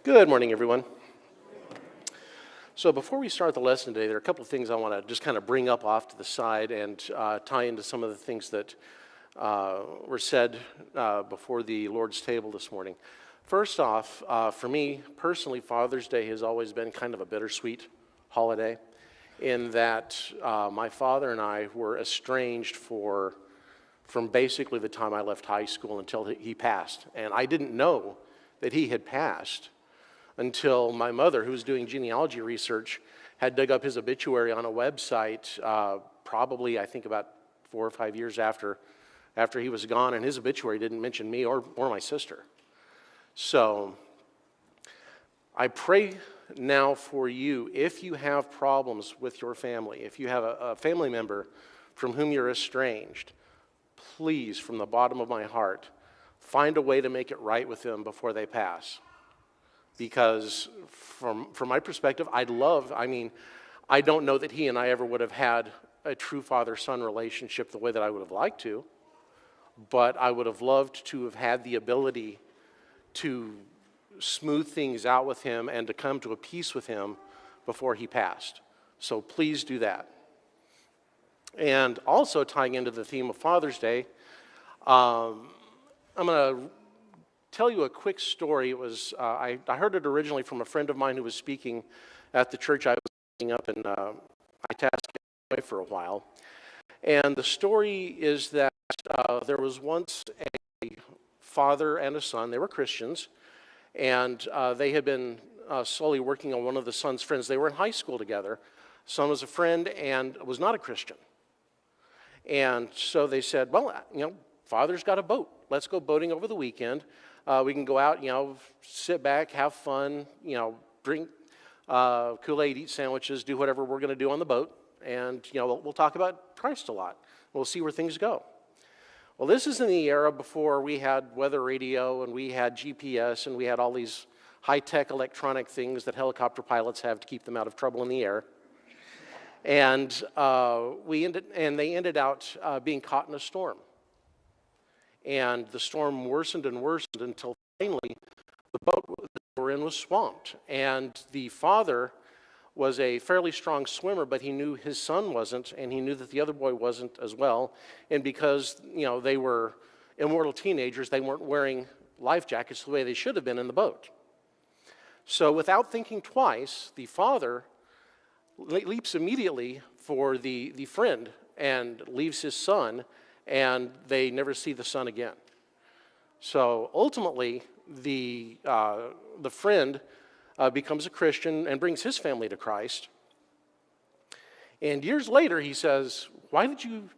Good morning, everyone. So before we start the lesson today, there are a couple of things I want to just kind of bring up off to the side and tie into some of the things that were said before the Lord's table this morning. First off, for me personally, Father's Day has always been kind of a bittersweet holiday in that my father and I were estranged from basically the time I left high school until he passed. And I didn't know that he had passed until my mother, who was doing genealogy research, had dug up his obituary on a website probably, I think, about 4 or 5 years after he was gone, and his obituary didn't mention me or my sister. So I pray now for you, if you have problems with your family, if you have a family member from whom you're estranged, please, from the bottom of my heart, find a way to make it right with them before they pass. Because from my perspective, I don't know that he and I ever would have had a true father-son relationship the way that I would have liked to, but I would have loved to have had the ability to smooth things out with him and to come to a peace with him before he passed. So please do that. And also tying into the theme of Father's Day, I'm going to tell you a quick story. It was I heard it originally from a friend of mine who was speaking at the church I was speaking up in Itasca for a while. And the story is that there was once a father and a son. They were Christians, and they had been slowly working on one of the son's friends. They were in high school together. Son was a friend and was not a Christian. And so they said, well, Father's got a boat. Let's go boating over the weekend. We can go out, sit back, have fun, drink Kool-Aid, eat sandwiches, do whatever we're going to do on the boat. And, we'll talk about Christ a lot. We'll see where things go. Well, this is in the era before we had weather radio and we had GPS and we had all these high-tech electronic things that helicopter pilots have to keep them out of trouble in the air. And they ended out being caught in a storm. And the storm worsened and worsened until finally the boat they were in was swamped. And the father was a fairly strong swimmer, but he knew his son wasn't, and he knew that the other boy wasn't as well. And because, they were immortal teenagers, they weren't wearing life jackets the way they should have been in the boat. So without thinking twice, the father leaps immediately for the friend and leaves his son, and they never see the son again. So ultimately, the friend becomes a Christian and brings his family to Christ. And years later, he says, why did you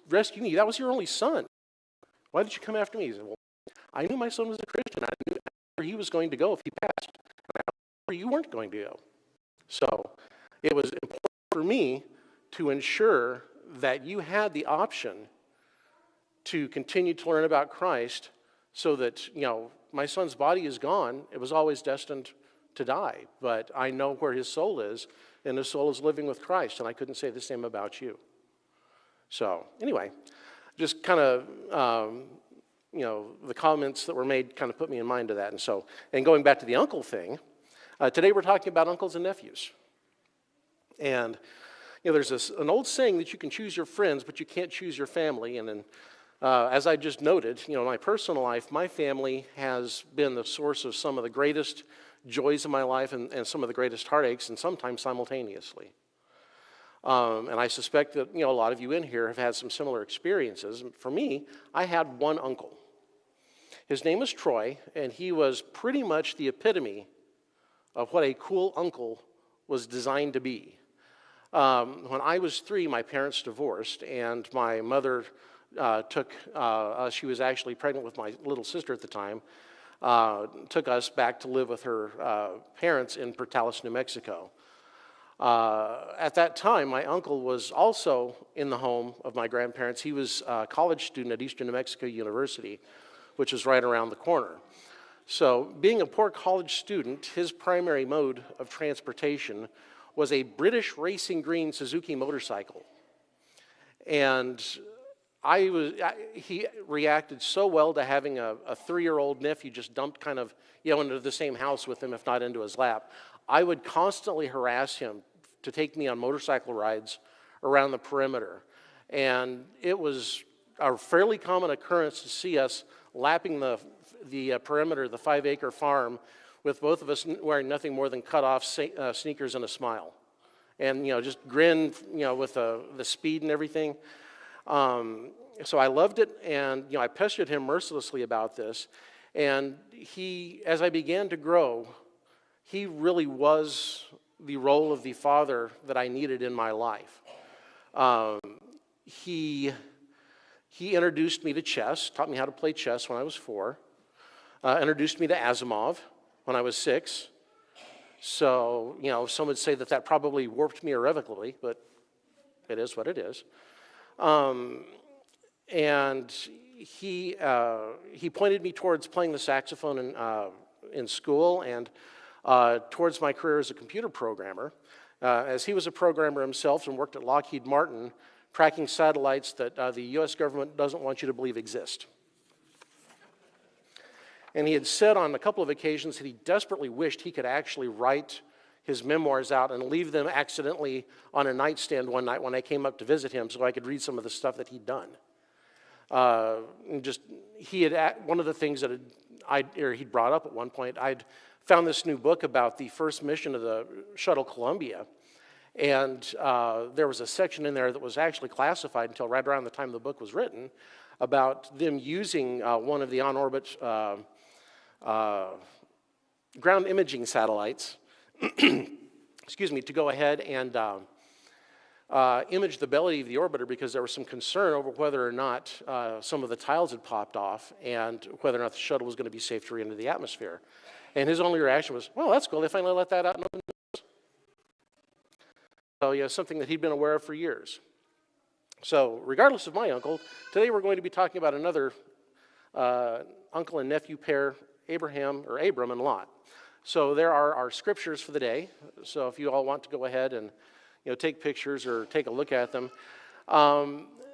rescue me? That was your only son. Why did you come after me? He said, well, I knew my son was a Christian. I knew where he was going to go if he passed. And I knew where you weren't going to go. So it was important for me to ensure that you had the option to continue to learn about Christ so that, my son's body is gone. It was always destined to die, but I know where his soul is, and his soul is living with Christ, and I couldn't say the same about you. So anyway, just kind of, the comments that were made kind of put me in mind of that. And going back to the uncle thing, today we're talking about uncles and nephews. And, there's an old saying that you can choose your friends, but you can't choose your family. And then, as I just noted, in my personal life, my family has been the source of some of the greatest joys of my life and some of the greatest heartaches, and sometimes simultaneously. And I suspect that, a lot of you in here have had some similar experiences. For me, I had one uncle. His name was Troy, and he was pretty much the epitome of what a cool uncle was designed to be. When I was 3, my parents divorced, and my mother she was actually pregnant with my little sister at the time, took us back to live with her parents in Portales, New Mexico. At that time, my uncle was also in the home of my grandparents. He was a college student at Eastern New Mexico University, which is right around the corner. So being a poor college student, his primary mode of transportation was a British racing green Suzuki motorcycle. And he reacted so well to having a 3-year-old nephew just dumped kind of, into the same house with him, if not into his lap. I would constantly harass him to take me on motorcycle rides around the perimeter. And it was a fairly common occurrence to see us lapping the perimeter, the 5-acre farm, with both of us wearing nothing more than cut-off sneakers and a smile. And, just grin, with the speed and everything. So I loved it, and, I pestered him mercilessly about this. And as I began to grow, he really was the role of the father that I needed in my life. He introduced me to chess, taught me how to play chess when I was 4, introduced me to Asimov when I was 6. So, some would say that probably warped me irrevocably, but it is what it is. And he pointed me towards playing the saxophone in school and towards my career as a computer programmer, as he was a programmer himself and worked at Lockheed Martin, tracking satellites that the U.S. government doesn't want you to believe exist. And he had said on a couple of occasions that he desperately wished he could actually write his memoirs out and leave them accidentally on a nightstand one night when I came up to visit him so I could read some of the stuff that he'd done. One of the things that he'd brought up at one point, I'd found this new book about the first mission of the shuttle Columbia. And there was a section in there that was actually classified until right around the time the book was written about them using one of the on-orbit ground imaging satellites, to go ahead and image the belly of the orbiter because there was some concern over whether or not some of the tiles had popped off and whether or not the shuttle was going to be safe to re-enter the atmosphere. And his only reaction was, well, that's cool, they finally let that out. So, something that he'd been aware of for years. So, regardless of my uncle, today we're going to be talking about another uncle and nephew pair, Abram and Lot. So there are our scriptures for the day. So if you all want to go ahead and take pictures or take a look at them.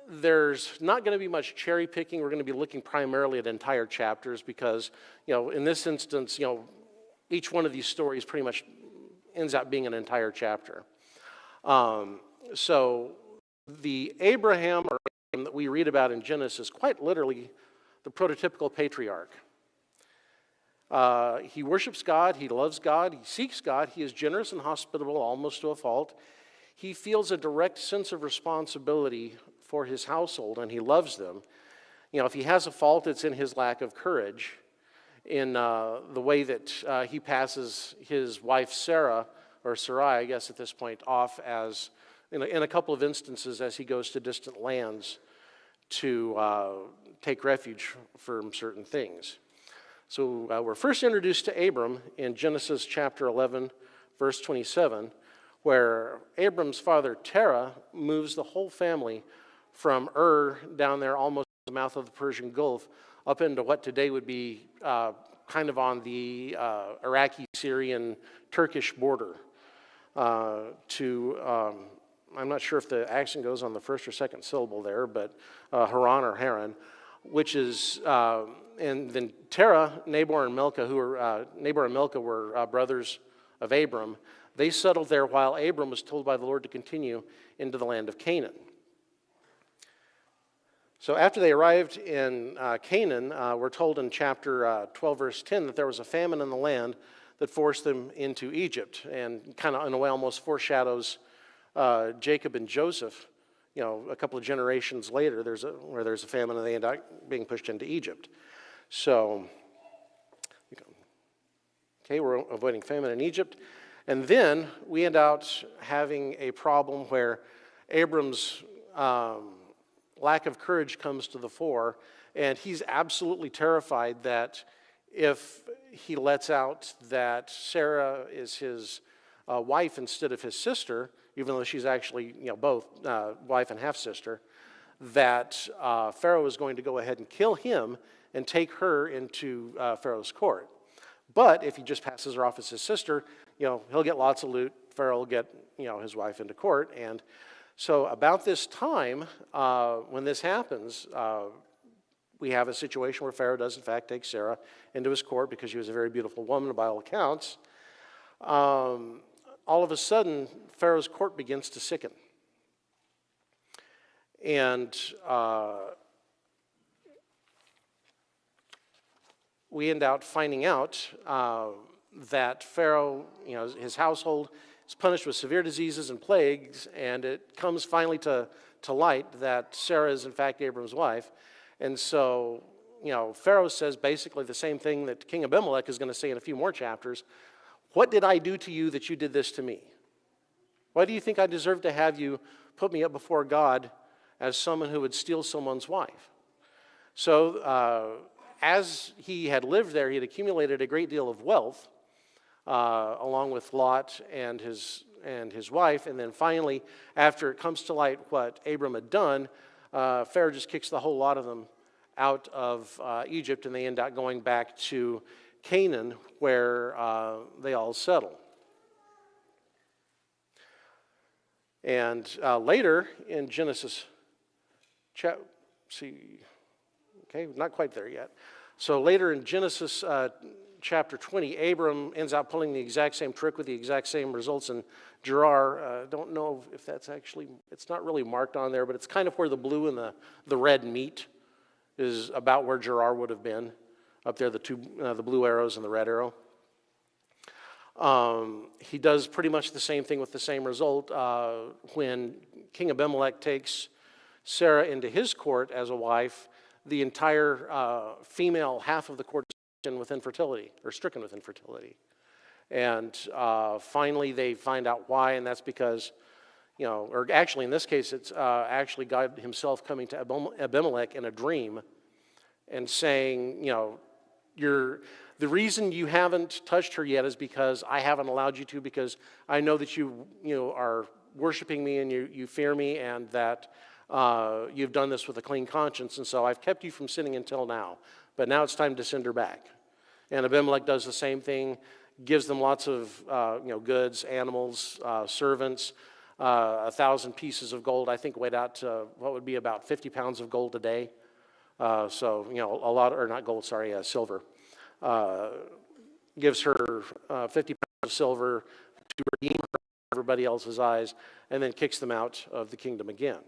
There's not going to be much cherry picking. We're going to be looking primarily at entire chapters because in this instance each one of these stories pretty much ends up being an entire chapter. So the Abraham that we read about in Genesis, quite literally the prototypical patriarch. He worships God, he loves God, he seeks God, he is generous and hospitable almost to a fault. He feels a direct sense of responsibility for his household and he loves them. If he has a fault, it's in his lack of courage, in the way that he passes his wife Sarah, or Sarai, I guess at this point, off as, in a couple of instances as he goes to distant lands to take refuge from certain things. So we're first introduced to Abram in Genesis chapter 11, verse 27, where Abram's father Terah moves the whole family from down there almost at the mouth of the Persian Gulf up into what today would be kind of on the Iraqi, Syrian, Turkish border I'm not sure if the accent goes on the first or second syllable there, but Haran, which is, and then Terah, Nabor and Milcah, Nabor and Milcah were brothers of Abram. They settled there while Abram was told by the Lord to continue into the land of Canaan. So after they arrived in Canaan, we're told in chapter 12, verse 10, that there was a famine in the land that forced them into Egypt, and kind of in a way almost foreshadows Jacob and Joseph. A couple of generations later, where there's a famine and they end up being pushed into Egypt. So, okay, we're avoiding famine in Egypt. And then we end out having a problem where Abram's lack of courage comes to the fore, and he's absolutely terrified that if he lets out that Sarah is his wife instead of his sister, even though she's actually both wife and half-sister, that Pharaoh is going to go ahead and kill him and take her into Pharaoh's court. But if he just passes her off as his sister, he'll get lots of loot. Pharaoh will get his wife into court, and So about this time, when this happens, we have a situation where Pharaoh does in fact take Sarah into his court because she was a very beautiful woman by all accounts. All of a sudden, Pharaoh's court begins to sicken. And we end up finding out that Pharaoh, his household is punished with severe diseases and plagues, and it comes finally to light that Sarah is in fact Abram's wife. And so, Pharaoh says basically the same thing that King Abimelech is going to say in a few more chapters. What did I do to you that you did this to me? Why do you think I deserve to have you put me up before God as someone who would steal someone's wife? So as he had lived there, he had accumulated a great deal of wealth, along with Lot and his wife. And then finally, after it comes to light what Abram had done, Pharaoh just kicks the whole lot of them out of Egypt, and they end up going back to Canaan, where they all settle. And later in Genesis, not quite there yet. So later in Genesis chapter 20, Abram ends up pulling the exact same trick with the exact same results in Gerar. Don't know if that's actually, it's not really marked on there, but it's kind of where the blue and the red meet, is about where Gerar would have been. Up there, the blue arrows and the red arrow. He does pretty much the same thing with the same result when King Abimelech takes Sarah into his court as a wife. The entire female half of the court is stricken with infertility. And finally they find out why, and that's because, or actually in this case, it's actually God himself coming to Abimelech in a dream and saying, the reason you haven't touched her yet is because I haven't allowed you to, because I know that you are worshiping me and you fear me, and that you've done this with a clean conscience, and so I've kept you from sinning until now. But now it's time to send her back. And Abimelech does the same thing, gives them lots of goods, animals, servants, 1,000 pieces of gold. I think weighed out to what would be about 50 pounds of gold a day. So a lot, or not gold, sorry, silver. Gives her 50 pounds of silver to redeem her in everybody else's eyes, and then kicks them out of the kingdom again.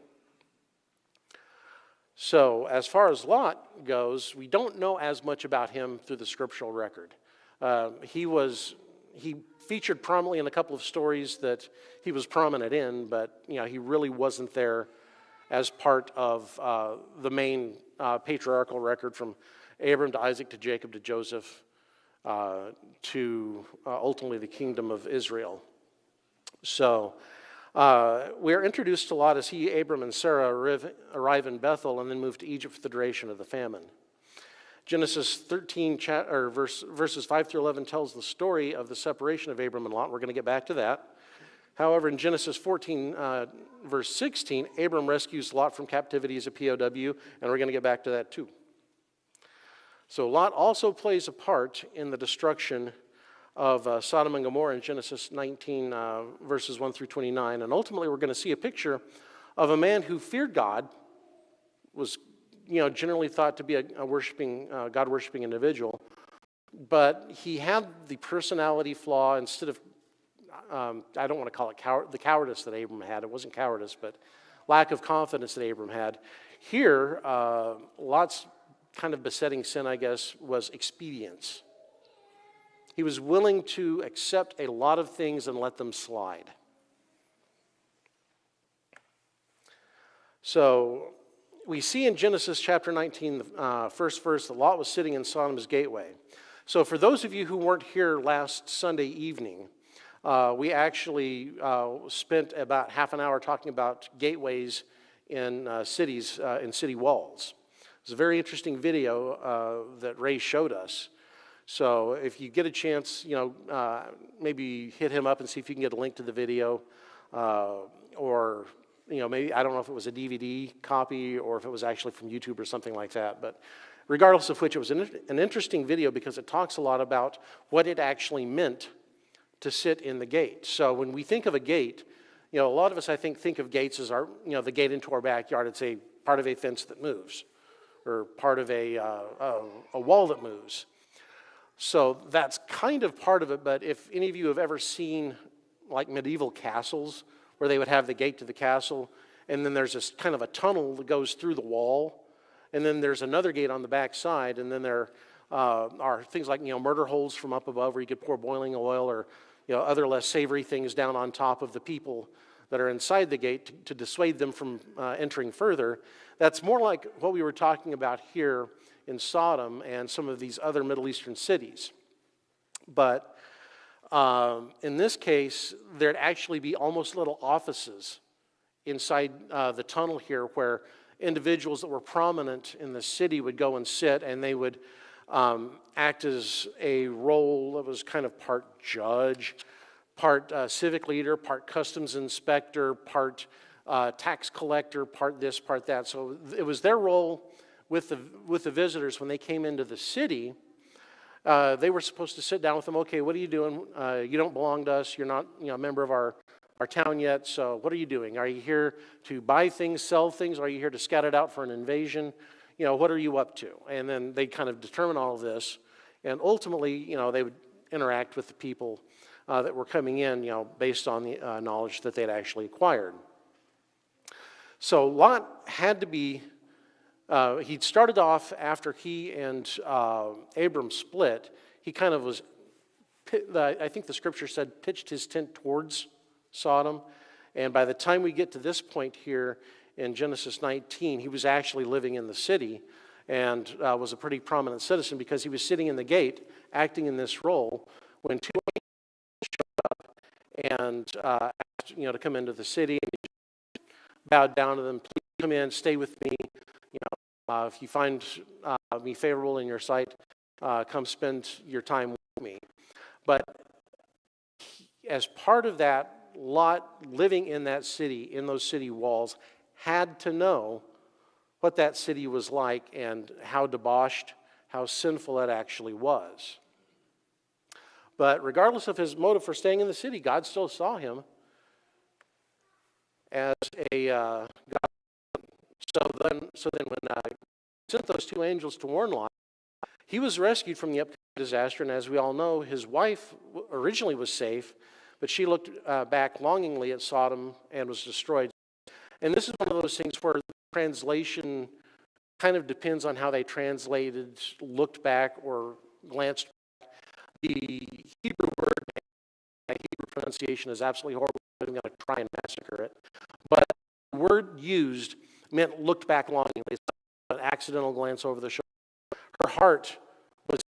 So as far as Lot goes, we don't know as much about him through the scriptural record. He featured prominently in a couple of stories that he was prominent in, but he really wasn't there as part of the main patriarchal record from Abram to Isaac to Jacob to Joseph to ultimately the kingdom of Israel. So we're introduced to Lot as he, Abram, and Sarah arrive in Bethel and then move to Egypt for the duration of the famine. Genesis 13, verses 5 through 11 tells the story of the separation of Abram and Lot. We're going to get back to that. However, in Genesis 14, verse 16, Abram rescues Lot from captivity as a POW, and we're going to get back to that too. So Lot also plays a part in the destruction of Sodom and Gomorrah in Genesis 19, verses 1 through 29. And ultimately, we're going to see a picture of a man who feared God, was generally thought to be a God-worshiping individual, but he had the personality flaw instead of, I don't want to call it the cowardice that Abram had. It wasn't cowardice, but lack of confidence that Abram had. Here, Lot's kind of besetting sin, I guess, was expedience. He was willing to accept a lot of things and let them slide. So we see in Genesis chapter 19, the first verse, that Lot was sitting in Sodom's gateway. So for those of you who weren't here last Sunday evening, we actually spent about half an hour talking about gateways in cities, in city walls. It was a very interesting video that Ray showed us. So if you get a chance, maybe hit him up and see if you can get a link to the video, or maybe, I don't know if it was a DVD copy or if it was actually from YouTube or something like that. But regardless of which, it was an interesting video because it talks a lot about what it actually meant to sit in the gate. So when we think of a gate, You know, a lot of us, I think of gates as our, you know, the gate into our backyard. It's a part of a fence that moves, or part of a wall that moves. So that's kind of part of it, but if any of you have ever seen like medieval castles where they would have the gate to the castle, and then there's this kind of a tunnel that goes through the wall, and then there's another gate on the back side, and then there are things like, you know, murder holes from up above where you could pour boiling oil, or, you know, other less savory things down on top of the people that are inside the gate to dissuade them from entering further. That's more like what we were talking about here in Sodom and some of these other Middle Eastern cities. But in this case, there'd actually be almost little offices inside the tunnel here where individuals that were prominent in the city would go and sit, and they would act as a role that was kind of part judge, part civic leader, part customs inspector, part tax collector, part this, part that. So it was their role with the visitors when they came into the city. They were supposed to sit down with them. Okay, what are you doing? You don't belong to us. You're not, you know, a member of our town yet. So what are you doing? Are you here to buy things, sell things? Are you here to scout it out for an invasion? You know, what are you up to? And then they kind of determine all of this, and ultimately, you know, they would interact with the people that were coming in, you know, based on the knowledge that they'd actually acquired. So Lot had to be. He'd started off after he and Abram split. He kind of was, I think the scripture said, pitched his tent towards Sodom. And by the time we get to this point here in Genesis 19, he was actually living in the city and was a pretty prominent citizen because he was sitting in the gate acting in this role when two angels showed up and asked, you know, to come into the city. And he bowed down to them. Please come in, stay with me. You know, if you find me favorable in your sight, come spend your time with me. But as part of that, Lot living in that city, in those city walls, had to know what that city was like and how debauched, how sinful it actually was. But regardless of his motive for staying in the city, God still saw him as a God. So then when he sent those two angels to warn Lot, he was rescued from the upcoming disaster, and as we all know, his wife originally was safe, but she looked back longingly at Sodom and was destroyed. And this is one of those things where the translation kind of depends on how they translated, looked back, or glanced back. The Hebrew word, my Hebrew pronunciation is absolutely horrible. I'm going to try and massacre it. But the word used meant looked back longingly. It's not an accidental glance over the shoulder. Her heart was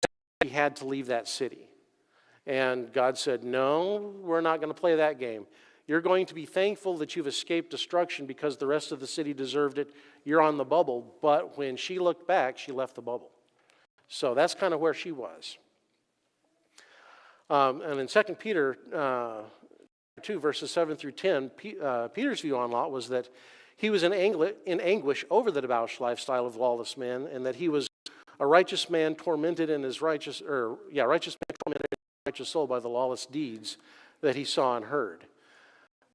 she had to leave that city. And God said, no, we're not going to play that game. You're going to be thankful that you've escaped destruction because the rest of the city deserved it. You're on the bubble. But when she looked back, she left the bubble. So that's kind of where she was. And in 2 Peter 2, verses 7 through 10, Peter's view on Lot was that he was in anguish over the debauched lifestyle of lawless men, and that he was a righteous man tormented in his righteous soul by the lawless deeds that he saw and heard.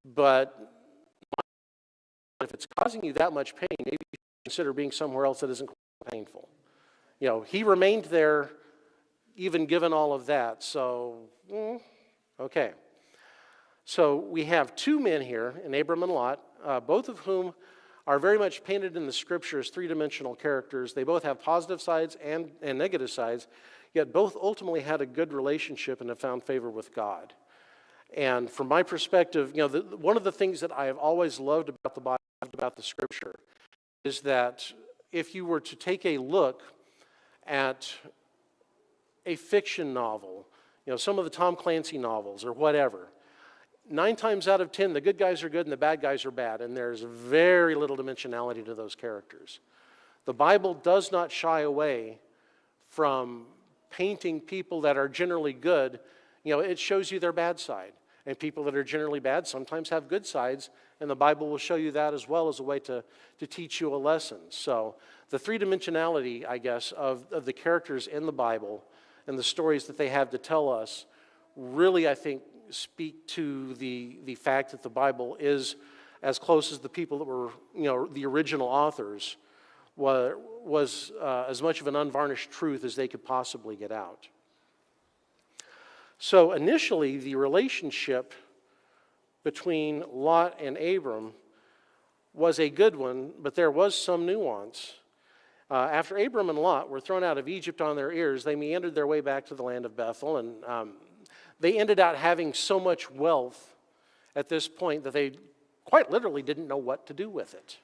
But if it's causing you that much pain, maybe you should consider being somewhere else that isn't quite painful. You know, he remained there even given all of that. So, okay. So we have two men here, in Abram and Lot, both of whom are very much painted in the scripture as three-dimensional characters. They both have positive sides and negative sides, yet both ultimately had a good relationship and have found favor with God. And from my perspective, you know, one of the things that I have always loved about the Bible, about the scripture, is that if you were to take a look at a fiction novel, you know, some of the Tom Clancy novels or whatever, 9 times out of 10, the good guys are good and the bad guys are bad, and there's very little dimensionality to those characters. The Bible does not shy away from painting people that are generally good. You know, it shows you their bad side. And people that are generally bad sometimes have good sides, and the Bible will show you that as well as a way to teach you a lesson. So the three-dimensionality, I guess, of the characters in the Bible and the stories that they have to tell us really, I think, speak to the fact that the Bible is as close as the people that were, the original authors, was as much of an unvarnished truth as they could possibly get out. So initially, the relationship between Lot and Abram was a good one, but there was some nuance. After Abram and Lot were thrown out of Egypt on their ears, they meandered their way back to the land of Bethel, and they ended up having so much wealth at this point that they quite literally didn't know what to do with it.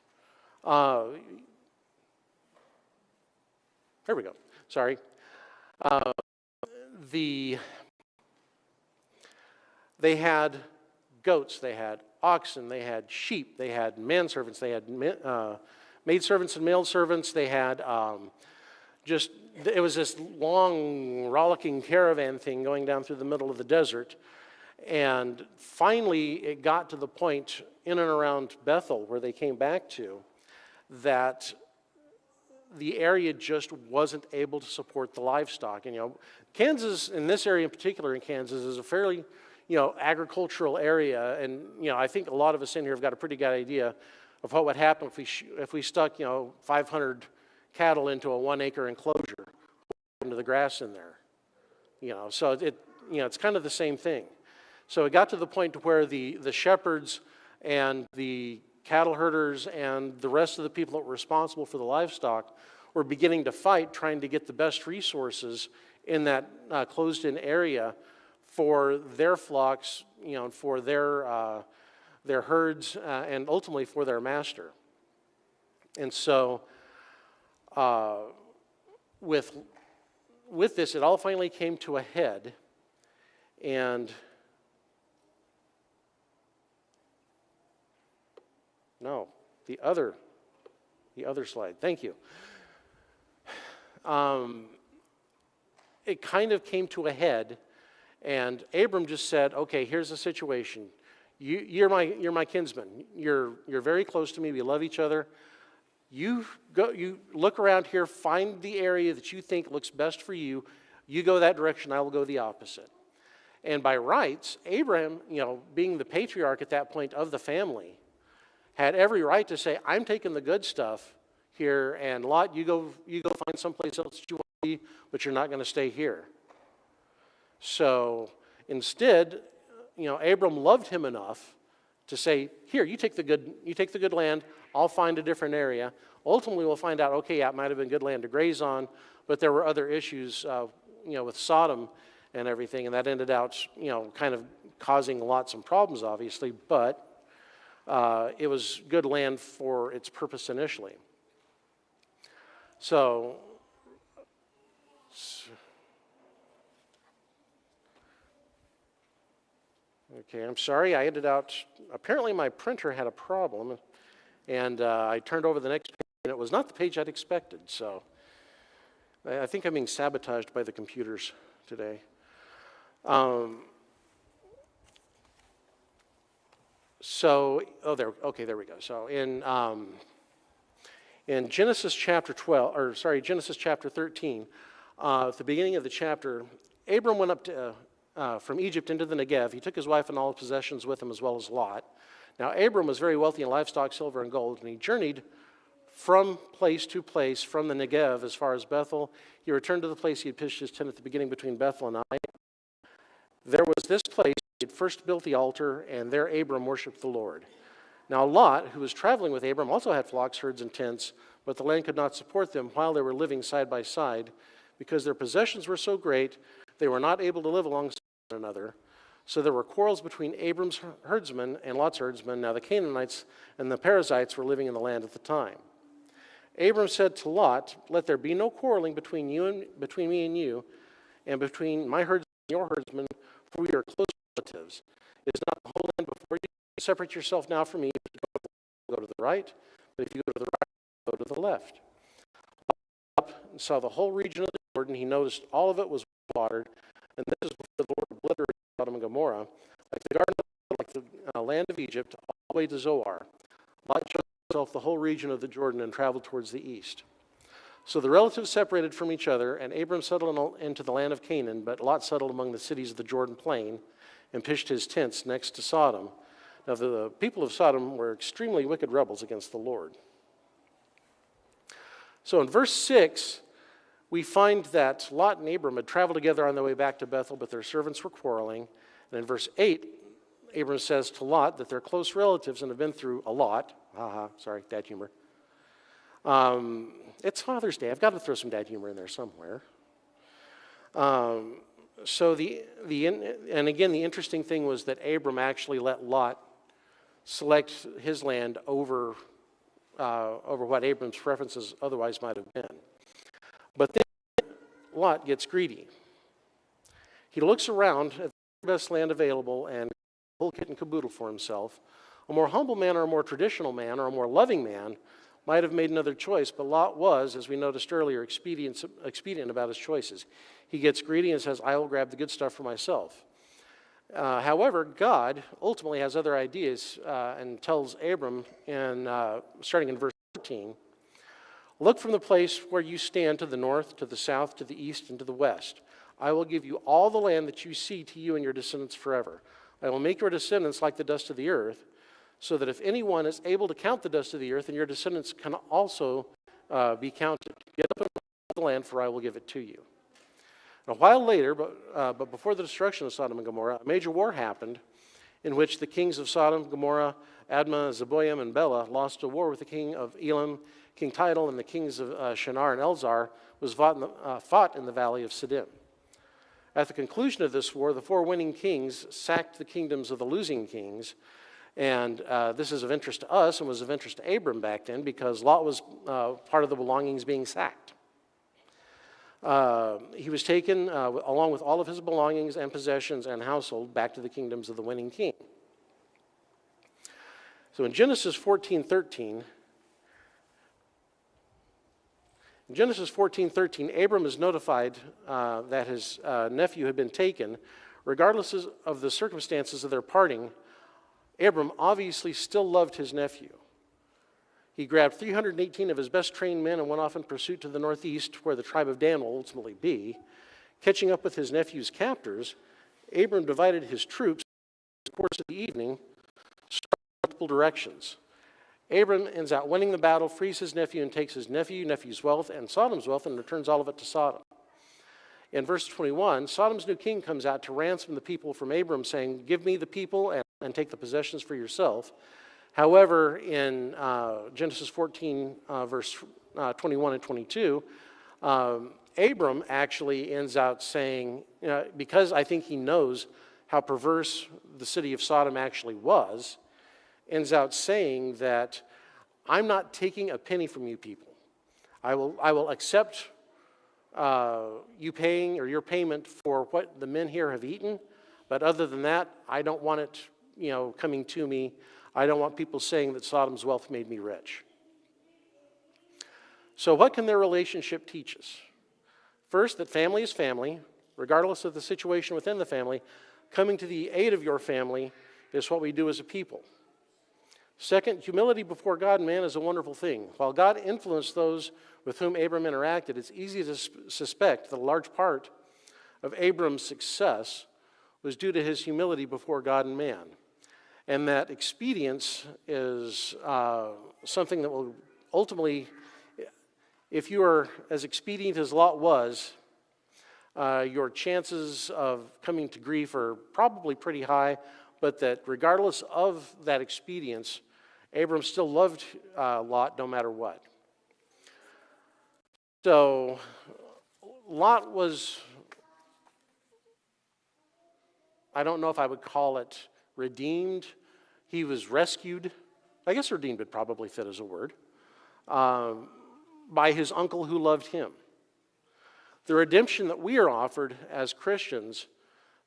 There we go. Sorry. They had goats, they had oxen, they had sheep, they had manservants, they had maidservants and male servants, they had it was this long, rollicking caravan thing going down through the middle of the desert. And finally, it got to the point in and around Bethel, where they came back to, that the area just wasn't able to support the livestock. And, Kansas, in this area in particular in Kansas, is a fairly, agricultural area. And, I think a lot of us in here have got a pretty good idea of what would happen if we stuck, 500 cattle into a 1-acre enclosure, into the grass in there. So it's kind of the same thing. So it got to the point to where the shepherds and the cattle herders and the rest of the people that were responsible for the livestock were beginning to fight, trying to get the best resources in that closed-in area for their flocks, for their herds, and ultimately for their master. And so, with this, it all finally came to a head, and no, the other slide. Thank you. It kind of came to a head, and Abram just said, "Okay, here's the situation. You're my kinsman. You're very close to me. We love each other. You look around here, find the area that you think looks best for you. You go that direction. I will go the opposite." And by rights, Abraham, being the patriarch at that point of the family, had every right to say, "I'm taking the good stuff here, and Lot, you go find someplace else that you want to be, but you're not going to stay here." So instead, Abram loved him enough to say, "Here, you take the good land. I'll find a different area." Ultimately, we'll find out, okay, yeah, it might have been good land to graze on, but there were other issues, with Sodom and everything, and that ended out, kind of causing Lot some problems, obviously, but it was good land for its purpose initially. So, okay, I'm sorry, I ended out, apparently my printer had a problem, and I turned over the next page, and it was not the page I'd expected, so I think I'm being sabotaged by the computers today. There we go. So in Genesis chapter 13, at the beginning of the chapter, Abram went up from Egypt into the Negev. He took his wife and all his possessions with him, as well as Lot. Now, Abram was very wealthy in livestock, silver, and gold, and he journeyed from place to place from the Negev as far as Bethel. He returned to the place he had pitched his tent at the beginning between Bethel and Ai. There was this place he had first built the altar, and there Abram worshipped the Lord. Now Lot, who was traveling with Abram, also had flocks, herds, and tents, but the land could not support them while they were living side by side. Because their possessions were so great, they were not able to live alongside one another. So there were quarrels between Abram's herdsmen and Lot's herdsmen. Now the Canaanites and the Perizzites were living in the land at the time. Abram said to Lot, "Let there be no quarreling between me and you, and between my herdsmen and your herdsmen, for we are close relatives. Is not the whole land before you? Separate yourself now from me. If you go to the right, but if you go to the right, go to the left." Lot and saw the whole region of the Jordan. He noticed all of it was watered, and this is before the Lord obliterated Sodom and Gomorrah, like the garden, like the land of Egypt, all the way to Zoar. Lot chose himself the whole region of the Jordan and traveled towards the east. So the relatives separated from each other, and Abram settled into the land of Canaan, but Lot settled among the cities of the Jordan plain, and pitched his tents next to Sodom. Now the people of Sodom were extremely wicked rebels against the Lord. So in verse 6, we find that Lot and Abram had traveled together on their way back to Bethel, but their servants were quarreling. And in verse 8, Abram says to Lot that they're close relatives and have been through a lot. Sorry, dad humor. It's Father's Day. I've got to throw some dad humor in there somewhere. So and again, the interesting thing was that Abram actually let Lot select his land over what Abram's preferences otherwise might have been. But then Lot gets greedy. He looks around at the best land available and whole kit and caboodle for himself. A more humble man or a more traditional man or a more loving man might have made another choice, but Lot was, as we noticed earlier, expedient about his choices. He gets greedy and says, I will grab the good stuff for myself. However, God ultimately has other ideas and tells Abram, starting in verse 14, look from the place where you stand to the north, to the south, to the east, and to the west. I will give you all the land that you see to you and your descendants forever. I will make your descendants like the dust of the earth, so that if anyone is able to count the dust of the earth, and your descendants can also be counted. Get up and the land, for I will give it to you. And a while later, but before the destruction of Sodom and Gomorrah, a major war happened in which the kings of Sodom, Gomorrah, Admah, Zeboim, and Bela lost a war with the king of Elam, King Tidal, and the kings of Shinar and Elzar was fought in the valley of Siddim. At the conclusion of this war, the four winning kings sacked the kingdoms of the losing kings. And this is of interest to us and was of interest to Abram back then because Lot was part of the belongings being sacked. He was taken along with all of his belongings and possessions and household back to the kingdoms of the winning king. So in Genesis 14:13, Abram is notified that his nephew had been taken. Regardless of the circumstances of their parting, Abram obviously still loved his nephew. He grabbed 318 of his best trained men and went off in pursuit to the northeast, where the tribe of Dan will ultimately be. Catching up with his nephew's captors, Abram divided his troops in the course of the evening, starting in multiple directions. Abram ends out winning the battle, frees his nephew, and takes his nephew's wealth, and Sodom's wealth, and returns all of it to Sodom. In verse 21, Sodom's new king comes out to ransom the people from Abram, saying, give me the people and take the possessions for yourself. However, in Genesis 14, verse 21 and 22, Abram actually ends out saying, because I think he knows how perverse the city of Sodom actually was, ends out saying that I'm not taking a penny from you people. I will accept you paying or your payment for what the men here have eaten, but other than that, I don't want it, coming to me. I don't want people saying that Sodom's wealth made me rich. So what can their relationship teach us? First, that family is family, regardless of the situation within the family. Coming to the aid of your family is what we do as a people. Second, humility before God and man is a wonderful thing. While God influenced those with whom Abram interacted, it's easy to suspect that a large part of Abram's success was due to his humility before God and man. And that expedience is something that will ultimately, if you are as expedient as Lot was, your chances of coming to grief are probably pretty high, but that regardless of that expedience, Abram still loved Lot no matter what. So Lot was, I don't know if I would call it redeemed. He was rescued. I guess redeemed would probably fit as a word. By his uncle who loved him. The redemption that we are offered as Christians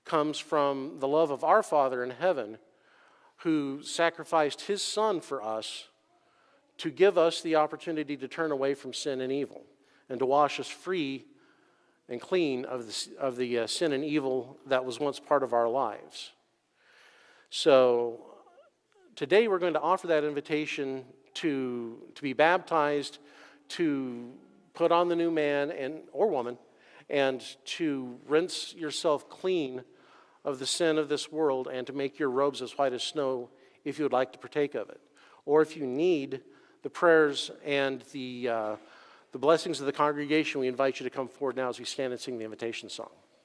comes from the love of our Father in heaven, who sacrificed his Son for us to give us the opportunity to turn away from sin and evil and to wash us free and clean of the sin and evil that was once part of our lives. So today we're going to offer that invitation to be baptized, to put on the new man or woman, and to rinse yourself clean of the sin of this world and to make your robes as white as snow if you would like to partake of it. Or if you need the prayers and the blessings of the congregation, we invite you to come forward now as we stand and sing the invitation song.